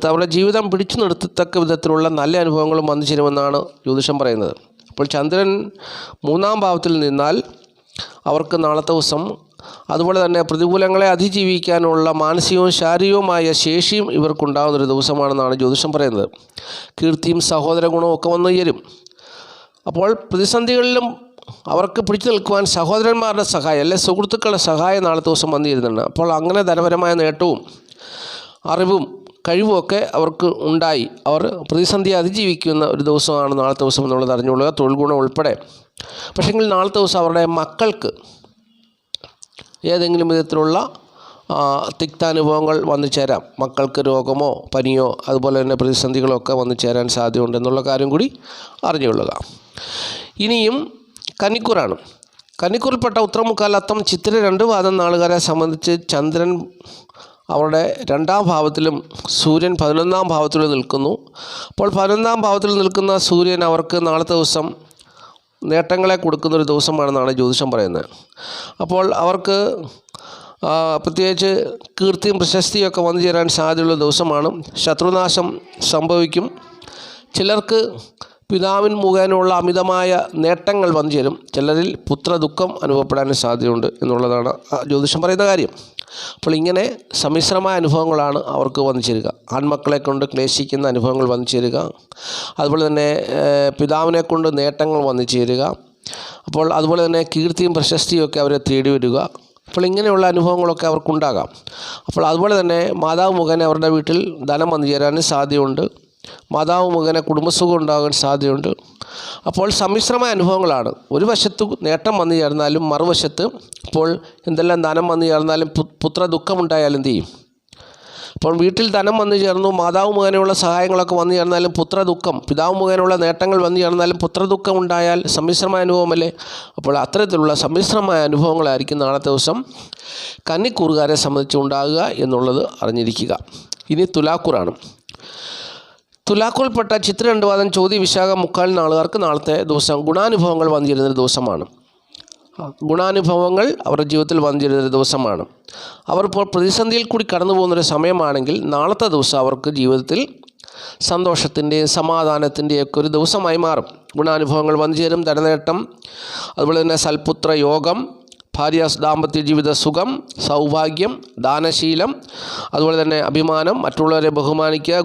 അവരുടെ ജീവിതം പിടിച്ചു നിർത്തത്തക്ക വിധത്തിലുള്ള നല്ല അനുഭവങ്ങളും വന്നു ചേരുമെന്നാണ് ജ്യോതിഷം പറയുന്നത്. അപ്പോൾ ചന്ദ്രൻ 3ാം ഭാവത്തിൽ നിന്നാൽ അവർക്ക് നാളത്തെ ദിവസം അതുപോലെ തന്നെ പ്രതികൂലങ്ങളെ അതിജീവിക്കാനുള്ള മാനസികവും ശാരീരികവുമായ ശേഷിയും ഇവർക്കുണ്ടാകുന്നൊരു ദിവസമാണെന്നാണ് ജ്യോതിഷം പറയുന്നത്. കീർത്തിയും സഹോദര ഗുണവും ഒക്കെ വന്നു ചേരും. അപ്പോൾ പ്രതിസന്ധികളിലും അവർക്ക് പിടിച്ചു നിൽക്കുവാൻ സഹോദരന്മാരുടെ സഹായം, അല്ലെങ്കിൽ സുഹൃത്തുക്കളുടെ സഹായം നാളത്തെ ദിവസം വന്നു ചേരുന്നുണ്ട്. അപ്പോൾ അങ്ങനെ ധനപരമായ നേട്ടവും അറിവും കഴിവുമൊക്കെ അവർക്ക് ഉണ്ടായി അവർ പ്രതിസന്ധിയെ അതിജീവിക്കുന്ന ഒരു ദിവസമാണ് നാളത്തെ ദിവസം എന്നുള്ളത് അറിഞ്ഞുകൊള്ളുക. തൊഴിൽ ഗുണം ഉൾപ്പെടെ. പക്ഷേങ്കിൽ നാളത്തെ ദിവസം അവരുടെ മക്കൾക്ക് ഏതെങ്കിലും വിധത്തിലുള്ള തിക്താനുഭവങ്ങൾ വന്നു ചേരാം. മക്കൾക്ക് രോഗമോ പനിയോ അതുപോലെ തന്നെ പ്രതിസന്ധികളോ ഒക്കെ വന്നു ചേരാൻ സാധ്യതയുണ്ടെന്നുള്ള കാര്യം കൂടി അറിഞ്ഞുകൊള്ളുക. ഇനിയും കന്നിക്കൂറാണ്. കന്നിക്കൂറിൽപ്പെട്ട ഉത്രമുക്കാൽ, അത്തം, ചിത്തിര 2 പാദം നാളുകാരെ സംബന്ധിച്ച് ചന്ദ്രൻ അവരുടെ 2ാം ഭാവത്തിലും സൂര്യൻ 11ാം ഭാവത്തിലും നിൽക്കുന്നു. അപ്പോൾ 11ാം ഭാവത്തിൽ നിൽക്കുന്ന സൂര്യൻ അവർക്ക് നാളത്തെ ദിവസം നേട്ടങ്ങളെ കൊടുക്കുന്നൊരു ദിവസമാണെന്നാണ് ജ്യോതിഷം പറയുന്നത്. അപ്പോൾ അവർക്ക് പ്രത്യേകിച്ച് കീർത്തിയും പ്രശസ്തിയും ഒക്കെ വന്നു ചേരാൻ സാധ്യതയുള്ള ദിവസമാണ്. ശത്രുനാശം സംഭവിക്കും. ചിലർക്ക് പിതാവിൻ മുഖേനയുള്ള അമിതമായ നേട്ടങ്ങൾ വന്നു ചേരും. ചിലരിൽ പുത്രദുഃഖം അനുഭവപ്പെടാനും സാധ്യതയുണ്ട് എന്നുള്ളതാണ് ജ്യോതിഷം പറയുന്ന കാര്യം. അപ്പോൾ ഇങ്ങനെ സമ്മിശ്രമായ അനുഭവങ്ങളാണ് അവർക്ക് വന്നു ചേരുക. ആൺമക്കളെ കൊണ്ട് ക്ലേശിക്കുന്ന അനുഭവങ്ങൾ വന്നു ചേരുക. അതുപോലെ തന്നെ പിതാവിനെ കൊണ്ട് നേട്ടങ്ങൾ വന്നു ചേരുക. അപ്പോൾ അതുപോലെ തന്നെ കീർത്തിയും പ്രശസ്തിയും ഒക്കെ അവരെ തേടി വരിക. അപ്പോൾ ഇങ്ങനെയുള്ള അനുഭവങ്ങളൊക്കെ അവർക്കുണ്ടാകാം. അപ്പോൾ അതുപോലെ തന്നെ മാതാവ് മുഖേന അവരുടെ വീട്ടിൽ ധനം വന്നു ചേരാനും സാധ്യതയുണ്ട്. മാതാവ് മുഖേന കുടുംബസുഖം ഉണ്ടാകാൻ സാധ്യതയുണ്ട്. അപ്പോൾ സമ്മിശ്രമായ അനുഭവങ്ങളാണ്. ഒരു വശത്ത് നേട്ടം വന്നു ചേർന്നാലും മറുവശത്ത് ഇപ്പോൾ എന്തെല്ലാം ധനം വന്നു ചേർന്നാലും പുത്രദുഃഖമുണ്ടായാലും എന്ത് ചെയ്യും? അപ്പോൾ വീട്ടിൽ ധനം വന്നു ചേർന്നു, മാതാവ് മുഖേനയുള്ള സഹായങ്ങളൊക്കെ വന്നു ചേർന്നാലും പുത്രദുഃഖം, പിതാവ് മുഖേനയുള്ള നേട്ടങ്ങൾ വന്നു ചേർന്നാലും പുത്രദുഃഖം ഉണ്ടായാൽ സമ്മിശ്രമായ അനുഭവമല്ലേ? അപ്പോൾ അത്തരത്തിലുള്ള സമ്മിശ്രമായ അനുഭവങ്ങളായിരിക്കും നാളത്തെ ദിവസം കന്നിക്കൂറുകാരെ സംബന്ധിച്ച് ഉണ്ടാകുക എന്നുള്ളത് അറിഞ്ഞിരിക്കുക. ഇനി തുലാക്കൂറാണ്. തുലാക്കൂറിൽപ്പെട്ട ചിത്ര 2 പാദം, ചോതി, വിശാഖം, മുക്കാൽ നാളുകാർക്ക് നാളത്തെ ദിവസം ഗുണാനുഭവങ്ങൾ വന്നു ചേരുന്നൊരു ദിവസമാണ്. ഗുണാനുഭവങ്ങൾ അവരുടെ ജീവിതത്തിൽ വന്നു ചേരുന്നൊരു ദിവസമാണ്. അവർ ഇപ്പോൾ പ്രതിസന്ധിയിൽ കൂടി കടന്നു പോകുന്നൊരു സമയമാണെങ്കിൽ നാളത്തെ ദിവസം അവർക്ക് ജീവിതത്തിൽ സന്തോഷത്തിൻ്റെയും സമാധാനത്തിൻ്റെയും ഒക്കെ ഒരു ദിവസമായി മാറും. ഗുണാനുഭവങ്ങൾ വന്നു ചേരും. ധനനേട്ടം, അതുപോലെ തന്നെ സൽപുത്ര യോഗം, ഭാര്യ ദാമ്പത്യ ജീവിത സുഖം, സൗഭാഗ്യം, ദാനശീലം, അതുപോലെ തന്നെ അഭിമാനം, മറ്റുള്ളവരെ ബഹുമാനിക്കുക,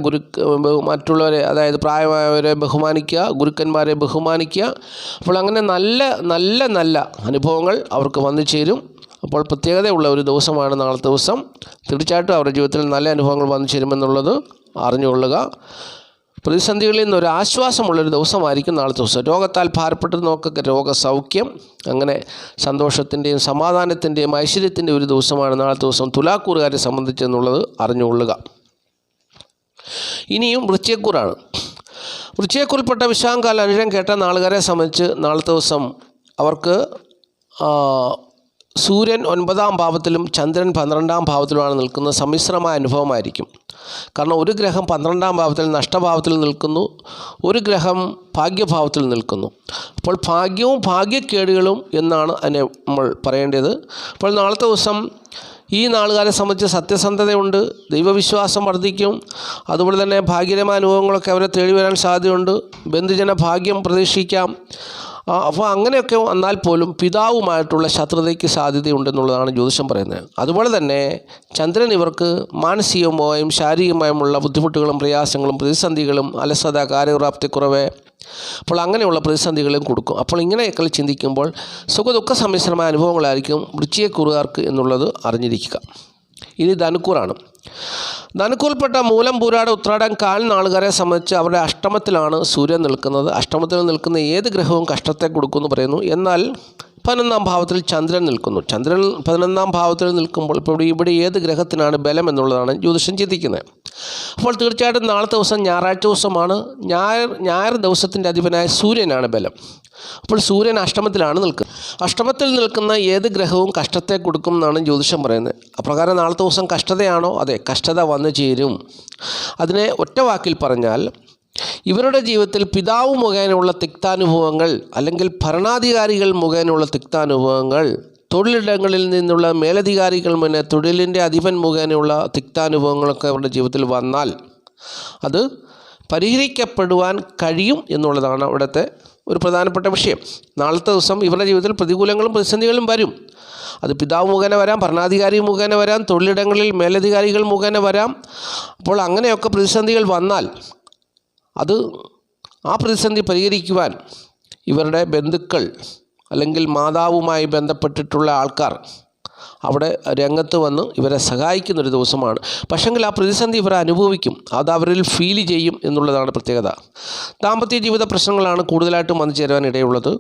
മറ്റുള്ളവരെ അതായത് പ്രായമായവരെ ബഹുമാനിക്കുക, ഗുരുക്കന്മാരെ ബഹുമാനിക്കുക. അപ്പോൾ അങ്ങനെ നല്ല അനുഭവങ്ങൾ അവർക്ക് വന്നു ചേരും. അപ്പോൾ പ്രത്യേകതയുള്ള ഒരു ദിവസമാണ് നാളത്തെ ദിവസം. തീർച്ചയായിട്ടും അവരുടെ ജീവിതത്തിൽ നല്ല അനുഭവങ്ങൾ വന്നു ചേരുമെന്നുള്ളത് അറിഞ്ഞുകൊള്ളുക. പ്രതിസന്ധികളിൽ നിന്നൊരു ആശ്വാസമുള്ളൊരു ദിവസമായിരിക്കും നാളത്തെ ദിവസം. രോഗത്താൽ ഭാരപ്പെട്ടവർക്കൊക്കെ രോഗസൗഖ്യം, അങ്ങനെ സന്തോഷത്തിൻ്റെയും സമാധാനത്തിൻ്റെയും ഐശ്വര്യത്തിൻ്റെയും ഒരു ദിവസമാണ് നാളത്തെ ദിവസം തുലാക്കൂറുകാരെ സംബന്ധിച്ചെന്നുള്ളത് അറിഞ്ഞുകൊള്ളുക. ഇനിയും വൃശ്ചികക്കൂറാണ്. വൃശ്ചികക്കൂറിൽപ്പെട്ട വിശാഖം, അനിഴം കേട്ട നാളുകാരെ സംബന്ധിച്ച് നാളത്തെ ദിവസം അവർക്ക് സൂര്യൻ 9ാം ഭാവത്തിലും ചന്ദ്രൻ 12ാം ഭാവത്തിലുമാണ് നിൽക്കുന്നത്. സമ്മിശ്രമായ അനുഭവമായിരിക്കും. കാരണം ഒരു ഗ്രഹം 12ാം ഭാവത്തിൽ നഷ്ടഭാവത്തിൽ നിൽക്കുന്നു, ഒരു ഗ്രഹം ഭാഗ്യഭാവത്തിൽ നിൽക്കുന്നു. അപ്പോൾ ഭാഗ്യവും ഭാഗ്യക്കേടുകളും എന്നാണ് അതിനെ നമ്മൾ പറയേണ്ടത്. അപ്പോൾ നാളത്തെ ദിവസം ഈ നാളുകാരെ സംബന്ധിച്ച് സത്യസന്ധതയുണ്ട്, ദൈവവിശ്വാസം വർദ്ധിക്കും. അതുപോലെ തന്നെ ഭാഗ്യകരമായ അനുഭവങ്ങളൊക്കെ അവരെ തേടി വരാൻ സാധ്യതയുണ്ട്. ബന്ധുജന ഭാഗ്യം പ്രതീക്ഷിക്കാം. അപ്പോൾ അങ്ങനെയൊക്കെ വന്നാൽ പോലും പിതാവുമായിട്ടുള്ള ശത്രുതയ്ക്ക് സാധ്യതയുണ്ടെന്നുള്ളതാണ് ജ്യോതിഷം പറയുന്നത്. അതുപോലെ തന്നെ ചന്ദ്രൻ ഇവർക്ക് മാനസികമായും ശാരീരികമായുമുള്ള ബുദ്ധിമുട്ടുകളും പ്രയാസങ്ങളും പ്രതിസന്ധികളും അലസത, കാര്യപ്രാപ്തിക്കുറവ്, അപ്പോൾ അങ്ങനെയുള്ള പ്രതിസന്ധികളും കൊടുക്കും. അപ്പോൾ ഇങ്ങനെയൊക്കെ ചിന്തിക്കുമ്പോൾ സുഖദുഃഖ സമ്മിശ്രമായ അനുഭവങ്ങളായിരിക്കും വൃശ്ചികക്കൂറുകാർക്ക് എന്നുള്ളത് അറിഞ്ഞിരിക്കുക. ഇനി ധനുക്കൂറാണ്. ധനുക്കൂറിൽപ്പെട്ട മൂലം, പൂരാടം, ഉത്രാടം, കാൽ നാളുകാരെ സംബന്ധിച്ച് അവരുടെ അഷ്ടമത്തിലാണ് സൂര്യൻ നിൽക്കുന്നത്. അഷ്ടമത്തിൽ നിൽക്കുന്ന ഏത് ഗ്രഹവും കഷ്ടത്തെ കൊടുക്കുമെന്ന് പറയുന്നു. എന്നാൽ 11-ാം ഭാവത്തിൽ ചന്ദ്രൻ നിൽക്കുന്നു. ചന്ദ്രൻ 11-ാം ഭാവത്തിൽ നിൽക്കുമ്പോൾ ഇപ്പോൾ ഇവിടെ ഏത് ഗ്രഹത്തിനാണ് ബലം എന്നുള്ളതാണ് ജ്യോതിഷം ചിന്തിക്കുന്നത്. അപ്പോൾ തീർച്ചയായിട്ടും നാളത്തെ ദിവസം ഞായറാഴ്ച ദിവസമാണ്. ഞായർ ദിവസത്തിൻ്റെ അധിപനായ സൂര്യനാണ് ബലം. അപ്പോൾ സൂര്യൻ അഷ്ടമത്തിലാണ് നിൽക്കുന്നത്. അഷ്ടമത്തിൽ നിൽക്കുന്ന ഏത് ഗ്രഹവും കഷ്ടത്തെ കൊടുക്കും എന്നാണ് ജ്യോതിഷം പറയുന്നത്. അപ്രകാരം നാളത്തെ ദിവസം കഷ്ടതയാണോ? അതെ, കഷ്ടത വന്നു ചേരും. അതിനെ ഒറ്റ വാക്കിൽ പറഞ്ഞാൽ ഇവരുടെ ജീവിതത്തിൽ പിതാവ് മുഖേനയുള്ള തിക്താനുഭവങ്ങൾ, അല്ലെങ്കിൽ ഭരണാധികാരികൾ മുഖേനയുള്ള തിക്താനുഭവങ്ങൾ, തൊഴിലിടങ്ങളിൽ നിന്നുള്ള മേലധികാരികൾ മുന്നേ തൊഴിലിൻ്റെ അധിപൻ മുഖേനയുള്ള തിക്താനുഭവങ്ങളൊക്കെ അവരുടെ ജീവിതത്തിൽ വന്നാൽ അത് പരിഹരിക്കപ്പെടുവാൻ കഴിയും എന്നുള്ളതാണ് അവിടുത്തെ ഒരു പ്രധാനപ്പെട്ട വിഷയം. നാളത്തെ ദിവസം ഇവരുടെ ജീവിതത്തിൽ പ്രതികൂലങ്ങളും പ്രതിസന്ധികളും വരും. അത് പിതാവ് മുഖേന വരാം, ഭരണാധികാരി മുഖേന വരാം, തൊഴിലിടങ്ങളിൽ മേലധികാരികൾ മുഖേന വരാം. അപ്പോൾ അങ്ങനെയൊക്കെ പ്രതിസന്ധികൾ വന്നാൽ അത് ആ പ്രതിസന്ധി പരിഹരിക്കുവാൻ ഇവരുടെ ബന്ധുക്കൾ അല്ലെങ്കിൽ മാതാവുമായി ബന്ധപ്പെട്ടിട്ടുള്ള ആൾക്കാർ അവിടെ രംഗത്ത് വന്ന് ഇവരെ സഹായിക്കുന്നൊരു ദിവസമാണ്. പക്ഷെങ്കിൽ ആ പ്രതിസന്ധി ഇവർ അനുഭവിക്കും, അത് അവരിൽ ഫീൽ ചെയ്യും എന്നുള്ളതാണ് പ്രത്യേകത. ദാമ്പത്യ ജീവിത പ്രശ്നങ്ങളാണ് കൂടുതലായിട്ടും വന്നു ചേരാൻ ഇടയുള്ളത്.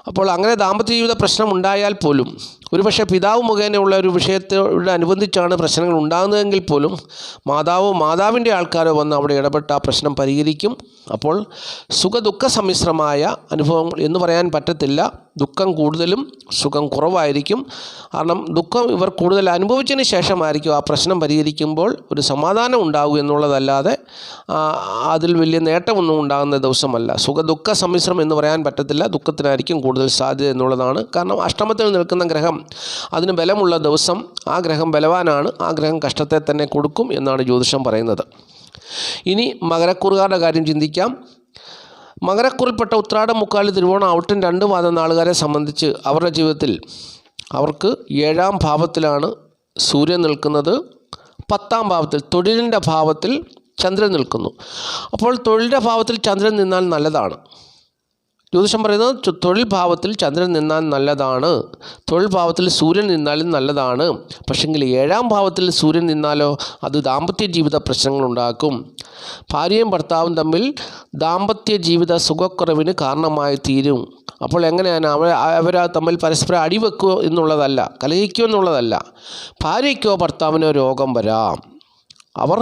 അപ്പോൾ അങ്ങനെ ദാമ്പത്യ ജീവിത പ്രശ്നം ഉണ്ടായാൽ പോലും ഒരുപക്ഷെ പിതാവ് മുഖേനയുള്ള ഒരു വിഷയത്തോട് അനുബന്ധിച്ചാണ് പ്രശ്നങ്ങൾ ഉണ്ടാകുന്നതെങ്കിൽ പോലും മാതാവിൻ്റെ ആൾക്കാരോ വന്ന് അവിടെ ഇടപെട്ട് ആ പ്രശ്നം പരിഹരിക്കും. അപ്പോൾ സുഖദുഃഖ സമ്മിശ്രമായ അനുഭവം എന്ന് പറയാൻ പറ്റത്തില്ല. ദുഃഖം കൂടുതലും സുഖം കുറവായിരിക്കും. കാരണം ദുഃഖം ഇവർ കൂടുതൽ അനുഭവിച്ചതിന് ശേഷമായിരിക്കും ആ പ്രശ്നം പരിഹരിക്കുമ്പോൾ ഒരു സമാധാനം ഉണ്ടാകും എന്നുള്ളതല്ലാതെ അതിൽ വലിയ നേട്ടമൊന്നും ഉണ്ടാകുന്ന ദിവസമല്ല. സുഖദുഃഖ സമ്മിശ്രം എന്ന് പറയാൻ പറ്റത്തില്ല. ദുഃഖത്തിനായിരിക്കും കൂടുതൽ സാധ്യത എന്നുള്ളതാണ്. കാരണം അഷ്ടമത്തിൽ നിൽക്കുന്ന ഗ്രഹം അതിന് ബലമുള്ള ദിവസം ആ ഗ്രഹം ബലവാനാണ്. ആ ഗ്രഹം കഷ്ടത്തെ തന്നെ കൊടുക്കും എന്നാണ് ജ്യോതിഷം പറയുന്നത്. ഇനി മകരക്കൂറുകാരുടെ കാര്യം ചിന്തിക്കാം. മകരക്കൂറിൽപ്പെട്ട ഉത്രാടം, മുക്കാലി, തിരുവോണം, ഔട്ടം 2 പാദം നാളുകാരെ സംബന്ധിച്ച് അവരുടെ ജീവിതത്തിൽ അവർക്ക് 7-ാം ഭാവത്തിലാണ് സൂര്യൻ നിൽക്കുന്നത്. 10-ാം ഭാവത്തിൽ തൊഴിലിൻ്റെ ഭാവത്തിൽ ചന്ദ്രൻ നിൽക്കുന്നു. അപ്പോൾ തൊഴിലിൻ്റെ ഭാവത്തിൽ ചന്ദ്രൻ നിന്നാൽ നല്ലതാണ്. ജ്യോതിഷം പറയുന്നത് തൊഴിൽ ഭാവത്തിൽ ചന്ദ്രൻ നിന്നാൽ നല്ലതാണ്, തൊഴിൽ ഭാവത്തിൽ സൂര്യൻ നിന്നാലും നല്ലതാണ്. പക്ഷെങ്കിൽ 7-ാം ഭാവത്തിൽ സൂര്യൻ നിന്നാലോ അത് ദാമ്പത്യ ജീവിത പ്രശ്നങ്ങളുണ്ടാക്കും. ഭാര്യയും ഭർത്താവും തമ്മിൽ ദാമ്പത്യ ജീവിത സുഖക്കുറവിന് കാരണമായി തീരും. അപ്പോൾ എങ്ങനെയാണ് അവർ തമ്മിൽ പരസ്പരം അടിവെക്കുക എന്നുള്ളതല്ല, കലഹിക്കുക എന്നുള്ളതല്ല. ഭാര്യയ്ക്കോ ഭർത്താവിനോ രോഗം വരാം, അവർ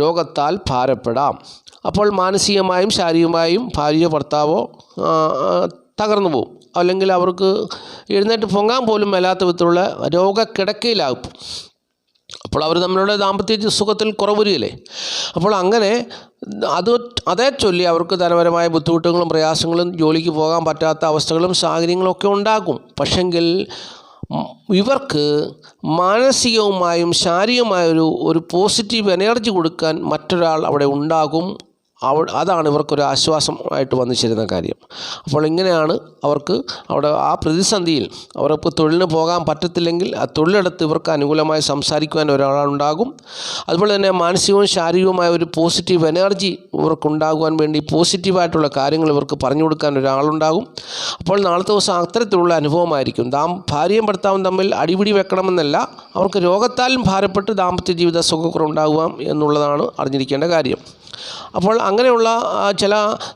രോഗത്താൽ ഭാരപ്പെടാം. അപ്പോൾ മാനസികമായും ശാരീരികമായും ഭാര്യയോ ഭർത്താവോ തകർന്നു പോകും, അല്ലെങ്കിൽ അവർക്ക് എഴുന്നേറ്റ് പൊങ്ങാൻ പോലും മേലാത്ത വിധത്തിലുള്ള രോഗക്കിടക്കയിലാകും. അപ്പോൾ അവർ തമ്മിലുള്ള ദാമ്പത്യ സുഖത്തിൽ കുറവുവരികയില്ലേ. അപ്പോൾ അങ്ങനെ അതേ ചൊല്ലി അവർക്ക് ധനപരമായ ബുദ്ധിമുട്ടുകളും പ്രയാസങ്ങളും, ജോലിക്ക് പോകാൻ പറ്റാത്ത അവസ്ഥകളും സാഹചര്യങ്ങളും ഒക്കെ ഉണ്ടാക്കും. പക്ഷെങ്കിൽ ഇവർക്ക് മാനസികവുമായും ശാരീരികമായൊരു പോസിറ്റീവ് എനർജി കൊടുക്കാൻ മറ്റൊരാൾ അവിടെ ഉണ്ടാകും. അതാണ് ഇവർക്കൊരു ആശ്വാസമായിട്ട് വന്നു ചേരുന്ന കാര്യം. അപ്പോൾ ഇങ്ങനെയാണ് അവർക്ക് അവിടെ ആ പ്രതിസന്ധിയിൽ അവർക്ക് തൊഴിലിന് പോകാൻ പറ്റത്തില്ലെങ്കിൽ ആ തൊഴിലെടുത്ത് ഇവർക്ക് അനുകൂലമായി സംസാരിക്കുവാൻ ഒരാളുണ്ടാകും. അതുപോലെ തന്നെ മാനസികവും ശാരീരികവുമായ ഒരു പോസിറ്റീവ് എനർജി ഇവർക്കുണ്ടാകുവാൻ വേണ്ടി പോസിറ്റീവായിട്ടുള്ള കാര്യങ്ങൾ ഇവർക്ക് പറഞ്ഞു കൊടുക്കാൻ ഒരാളുണ്ടാകും. അപ്പോൾ നാളത്തെ ദിവസം അത്തരത്തിലുള്ള അനുഭവമായിരിക്കും. ഭാര്യയും ഭർത്താവും തമ്മിൽ അടിപിടി വെക്കണമെന്നല്ല, അവർക്ക് രോഗത്താലും ഭാരപ്പെട്ട് ദാമ്പത്യ ജീവിത സുഖക്കുറവുണ്ടാകുവാം എന്നുള്ളതാണ് അറിഞ്ഞിരിക്കേണ്ട കാര്യം. അപ്പോൾ അങ്ങനെയുള്ള ചില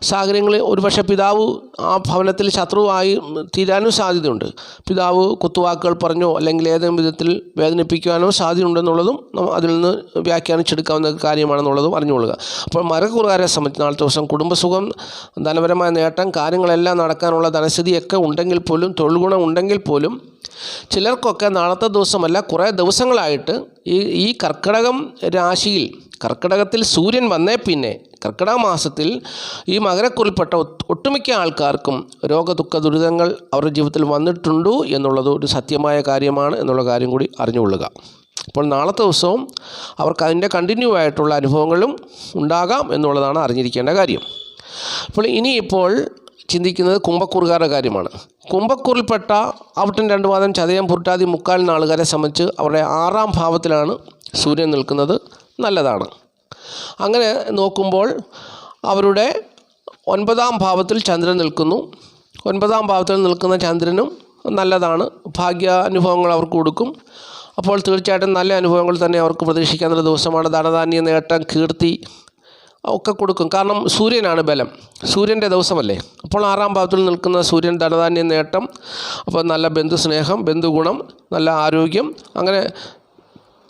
സാഹചര്യങ്ങളിൽ ഒരുപക്ഷെ പിതാവ് ആ ഭവനത്തിൽ ശത്രുവായി തീരാനും സാധ്യതയുണ്ട്. പിതാവ് കുത്തുവാക്കുകൾ പറഞ്ഞോ അല്ലെങ്കിൽ ഏതെങ്കിലും വിധത്തിൽ വേദനിപ്പിക്കുവാനോ സാധ്യതയുണ്ടെന്നുള്ളതും അതിൽ നിന്ന് വ്യാഖ്യാനിച്ചെടുക്കാവുന്ന കാര്യമാണെന്നുള്ളതും അറിഞ്ഞുകൊള്ളുക. അപ്പോൾ മകരക്കൂറുകാരെ സംബന്ധിച്ച് നാളത്തെ ദിവസം കുടുംബസുഖം, ധനപരമായ നേട്ടം, കാര്യങ്ങളെല്ലാം നടക്കാനുള്ള ധനസ്ഥിതിയൊക്കെ ഉണ്ടെങ്കിൽ പോലും, തൊഴിൽ ഗുണം ഉണ്ടെങ്കിൽ പോലും ചിലർക്കൊക്കെ നാളത്തെ ദിവസമല്ല കുറേ ദിവസങ്ങളായിട്ട് ഈ കർക്കിടകം രാശിയിൽ, കർക്കിടകത്തിൽ സൂര്യൻ വന്നേ പിന്നെ കർക്കിടക മാസത്തിൽ ഈ മകരക്കൂറിൽപ്പെട്ട ഒട്ടുമിക്ക ആൾക്കാർക്കും രോഗദുഃഖ ദുരിതങ്ങൾ അവരുടെ ജീവിതത്തിൽ വന്നിട്ടുണ്ട് എന്നുള്ളത് ഒരു സത്യമായ കാര്യമാണ് എന്നുള്ള കാര്യം കൂടി അറിഞ്ഞുകൊള്ളുക. അപ്പോൾ നാളത്തെ ദിവസവും അവർക്ക് അതിൻ്റെ കണ്ടിന്യൂ ആയിട്ടുള്ള അനുഭവങ്ങളും ഉണ്ടാകാം എന്നുള്ളതാണ് അറിഞ്ഞിരിക്കേണ്ട കാര്യം. അപ്പോൾ ഇനിയിപ്പോൾ ചിന്തിക്കുന്നത് കുംഭക്കൂറുകാരുടെ കാര്യമാണ്. കുംഭക്കൂറിൽപ്പെട്ട അവിട്ടം 2 പാദം ചതയം പുരുട്ടാതി മുക്കാൽ നാളുകാരെ സംബന്ധിച്ച് അവരുടെ 6ാം ഭാവത്തിലാണ് സൂര്യൻ നിൽക്കുന്നത്, നല്ലതാണ്. അങ്ങനെ നോക്കുമ്പോൾ അവരുടെ 9ാം ഭാവത്തിൽ ചന്ദ്രൻ നിൽക്കുന്നു. 9ാം ഭാവത്തിൽ നിൽക്കുന്ന ചന്ദ്രനും നല്ലതാണ്, ഭാഗ്യാനുഭവങ്ങൾ അവർക്ക് കൊടുക്കും. അപ്പോൾ തീർച്ചയായിട്ടും നല്ല അനുഭവങ്ങൾ തന്നെ അവർക്ക് പ്രതീക്ഷിക്കാവുന്ന ദിവസമാണ്. ധനധാന്യ നേട്ടം, കീർത്തി ഒക്കെ കൊടുക്കും. കാരണം സൂര്യനാണ് ബലം, സൂര്യൻ്റെ ദിവസമല്ലേ. അപ്പോൾ 6ാം ഭാവത്തിൽ നിൽക്കുന്ന സൂര്യൻ ധനധാന്യ നേട്ടം, അപ്പോൾ നല്ല ബന്ധുസ്നേഹം, ബന്ധുഗുണം, നല്ല ആരോഗ്യം, അങ്ങനെ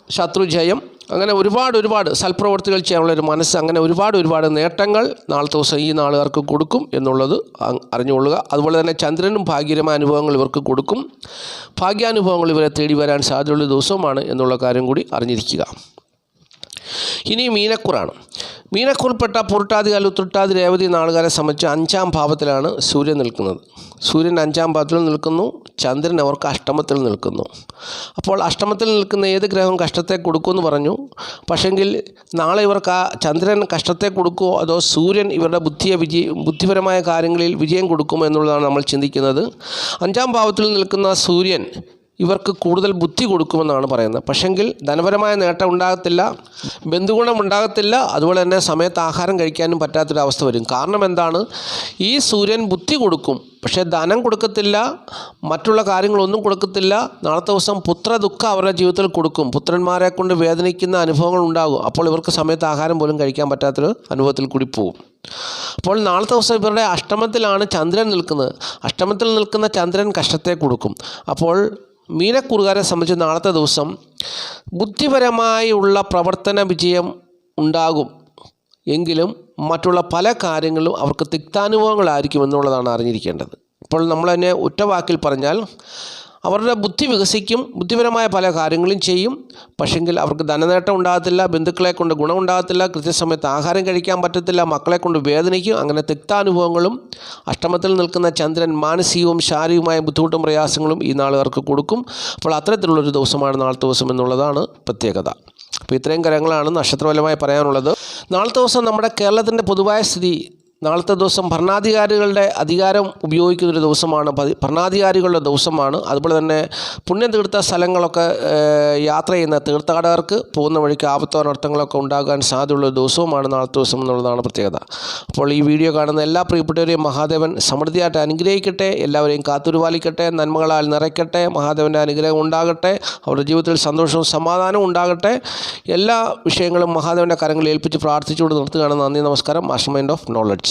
ശത്രുജയം, അങ്ങനെ ഒരുപാട് സൽപ്രവർത്തികൾ ചെയ്യാനുള്ളൊരു മനസ്സ്, അങ്ങനെ ഒരുപാട് നേട്ടങ്ങൾ നാളത്തെ ദിവസം ഈ നാളുകാർക്ക് കൊടുക്കും എന്നുള്ളത് അറിഞ്ഞുകൊള്ളുക. അതുപോലെ തന്നെ ചന്ദ്രനും ഭാഗ്യകരമായ അനുഭവങ്ങൾ ഇവർക്ക് കൊടുക്കും. ഭാഗ്യാനുഭവങ്ങൾ ഇവരെ തേടി വരാൻ സാധ്യതയുള്ള ദിവസവുമാണ് എന്നുള്ള കാര്യം കൂടി അറിഞ്ഞിരിക്കുക. ഇനി മീനക്കൂറാണ്. മീനക്കൂറിൽപ്പെട്ട പുരുട്ടാതി ഉത്രട്ടാതി രേവതി നാളുകാരെ സംബന്ധിച്ച് 5ാം ഭാവത്തിലാണ് സൂര്യൻ നിൽക്കുന്നത്. സൂര്യൻ 5ാം ഭാവത്തിൽ നിൽക്കുന്നു, ചന്ദ്രൻ അവർക്ക് അഷ്ടമത്തിൽ നിൽക്കുന്നു. അപ്പോൾ അഷ്ടമത്തിൽ നിൽക്കുന്ന ഏത് ഗ്രഹം കഷ്ടത്തെ കൊടുക്കുമെന്ന് പറഞ്ഞു. പക്ഷെങ്കിൽ നാളെ ഇവർക്ക് ആ ചന്ദ്രൻ കഷ്ടത്തെ കൊടുക്കുമോ അതോ സൂര്യൻ ഇവരുടെ ബുദ്ധിപരമായ കാര്യങ്ങളിൽ വിജയം കൊടുക്കുമോ എന്നുള്ളതാണ് നമ്മൾ ചിന്തിക്കുന്നത്. 5ാം ഭാവത്തിൽ നിൽക്കുന്ന സൂര്യൻ ഇവർക്ക് കൂടുതൽ ബുദ്ധി കൊടുക്കുമെന്നാണ് പറയുന്നത്. പക്ഷെങ്കിൽ ധനപരമായ നേട്ടം ഉണ്ടാകത്തില്ല, ബന്ധുഗുണം ഉണ്ടാകത്തില്ല, അതുപോലെ തന്നെ സമയത്ത് ആഹാരം കഴിക്കാനും പറ്റാത്തൊരവസ്ഥ വരും. കാരണം എന്താണ്? ഈ സൂര്യൻ ബുദ്ധി കൊടുക്കും, പക്ഷേ ധനം കൊടുക്കത്തില്ല, മറ്റുള്ള കാര്യങ്ങളൊന്നും കൊടുക്കത്തില്ല. നാളത്തെ ദിവസം പുത്രദുഃഖം അവരുടെ ജീവിതത്തിൽ കൊടുക്കും. പുത്രന്മാരെ കൊണ്ട് വേദനിക്കുന്ന അനുഭവങ്ങൾ ഉണ്ടാകും. അപ്പോൾ ഇവർക്ക് സമയത്ത് ആഹാരം പോലും കഴിക്കാൻ പറ്റാത്തൊരു അനുഭവത്തിൽ കൂടി പോകും. അപ്പോൾ നാളത്തെ ദിവസം ഇവരുടെ അഷ്ടമത്തിലാണ് ചന്ദ്രൻ നിൽക്കുന്നത്. അഷ്ടമത്തിൽ നിൽക്കുന്ന ചന്ദ്രൻ കഷ്ടത്തെ കൊടുക്കും. അപ്പോൾ മീനക്കൂറുകാരെ സംബന്ധിച്ച് നാളത്തെ ദിവസം ബുദ്ധിപരമായുള്ള പ്രവർത്തന വിജയം ഉണ്ടാകും. എങ്കിലും മറ്റുള്ള പല കാര്യങ്ങളും അവർക്ക് തിക്താനുഭവങ്ങളായിരിക്കും എന്നുള്ളതാണ് അറിഞ്ഞിരിക്കേണ്ടത്. ഇപ്പോൾ നമ്മൾ തന്നെ ഒറ്റ വാക്കിൽ പറഞ്ഞാൽ അവരുടെ ബുദ്ധി വികസിക്കും, ബുദ്ധിപരമായ പല കാര്യങ്ങളും ചെയ്യും. പക്ഷെങ്കിൽ അവർക്ക് ധനനേട്ടം ഉണ്ടാകത്തില്ല, ബന്ധുക്കളെ കൊണ്ട് ഗുണമുണ്ടാകത്തില്ല, കൃത്യസമയത്ത് ആഹാരം കഴിക്കാൻ പറ്റത്തില്ല, മക്കളെ കൊണ്ട് വേദനിക്കും. അങ്ങനെ തിക്താനുഭവങ്ങളും അഷ്ടമത്തിൽ നിൽക്കുന്ന ചന്ദ്രൻ മാനസികവും ശാരീരികമായ ബുദ്ധിമുട്ടും പ്രയാസങ്ങളും ഈ നാളുകാർക്ക് കൊടുക്കും. അപ്പോൾ അത്തരത്തിലുള്ളൊരു ദിവസമാണ് നാളത്തെ ദിവസം എന്നുള്ളതാണ് പ്രത്യേകത. അപ്പോൾ ഇത്രയും കാര്യങ്ങളാണ് നക്ഷത്രഫലമായി പറയാനുള്ളത്. നാളത്തെ ദിവസം നമ്മുടെ കേരളത്തിൻ്റെ പൊതുവായ സ്ഥിതി, നാളത്തെ ദിവസം ഭരണാധികാരികളുടെ അധികാരം ഉപയോഗിക്കുന്നൊരു ദിവസമാണ്, ഭരണാധികാരികളുടെ ദിവസമാണ്. അതുപോലെ തന്നെ പുണ്യതീർത്ഥ സ്ഥലങ്ങളൊക്കെ യാത്ര ചെയ്യുന്ന തീർത്ഥാടകർക്ക് പോകുന്ന വഴിക്ക് ആപത്തോ അനർത്ഥങ്ങളൊക്കെ ഉണ്ടാകാൻ സാധ്യതയുള്ള ദിവസവുമാണ് നാളത്തെ ദിവസം എന്നുള്ളതാണ് പ്രത്യേകത. അപ്പോൾ ഈ വീഡിയോ കാണുന്ന എല്ലാ പ്രിയപ്പെട്ടവരെയും മഹാദേവൻ സമൃദ്ധിയായിട്ട് അനുഗ്രഹിക്കട്ടെ, എല്ലാവരെയും കാത്തുരുപാലിക്കട്ടെ, നന്മകളാൽ നിറയ്ക്കട്ടെ, മഹാദേവൻ്റെ അനുഗ്രഹം ഉണ്ടാകട്ടെ, അവരുടെ ജീവിതത്തിൽ സന്തോഷവും സമാധാനവും ഉണ്ടാകട്ടെ. എല്ലാ വിഷയങ്ങളും മഹാദേവൻ്റെ കരങ്ങളിൽ ഏൽപ്പിച്ച് പ്രാർത്ഥിച്ചുകൊണ്ട് നിർത്തുകയാണ്. നന്ദി, നമസ്കാരം. Master mind of knowledge.